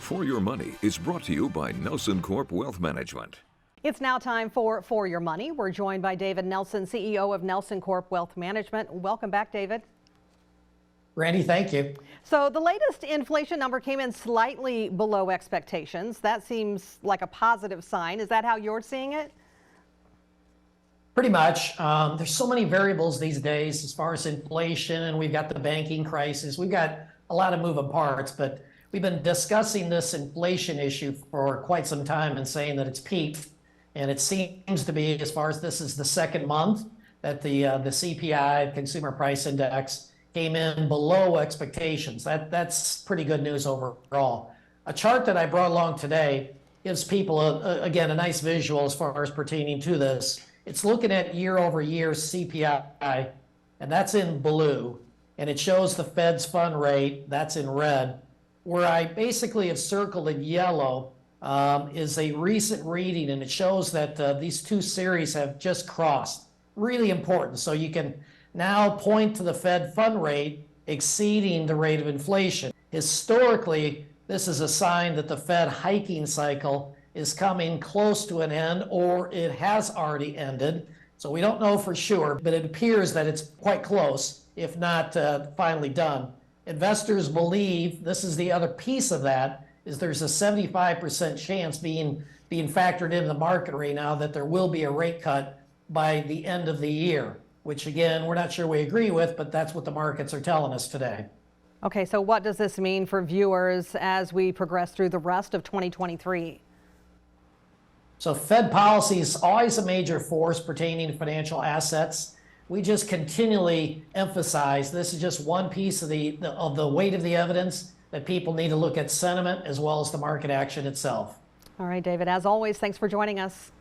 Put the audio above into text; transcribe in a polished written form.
For Your Money is brought to you by NelsonCorp Wealth Management. It's now time for Your Money. We're joined by David Nelson, CEO of NelsonCorp Wealth Management. Welcome back, David. Randy, thank you. So the latest inflation number came in slightly below expectations. That seems like a positive sign. Is that how you're seeing it? Pretty much. There's so many variables these days as far as inflation, and we've got the banking crisis. We've got a lot of moving parts, but we've been discussing this inflation issue for quite some time and saying that it's peaked. And it seems to be, as far as this is the second month, that the CPI, Consumer Price Index, came in below expectations. That's pretty good news overall. A chart that I brought along today gives people, again, a nice visual as far as pertaining to this. It's looking at year over year CPI, and that's in blue. And it shows the Fed's fund rate, that's in red. Where I basically have circled in yellow is a recent reading, and it shows that these two series have just crossed. Really important. So you can now point to the Fed fund rate exceeding the rate of inflation. Historically, this is a sign that the Fed hiking cycle is coming close to an end, or it has already ended. So we don't know for sure, but it appears that it's quite close, if not finally done. Investors believe, this is the other piece of that, is there's a 75% chance being factored into the market right now that there will be a rate cut by the end of the year, which again, we're not sure we agree with, but that's what the markets are telling us today. Okay, so what does this mean for viewers as we progress through the rest of 2023? So Fed policy is always a major force pertaining to financial assets. We just continually emphasize this is just one piece of the weight of the evidence that people need to look at sentiment as well as the market action itself. All right, David, as always, thanks for joining us.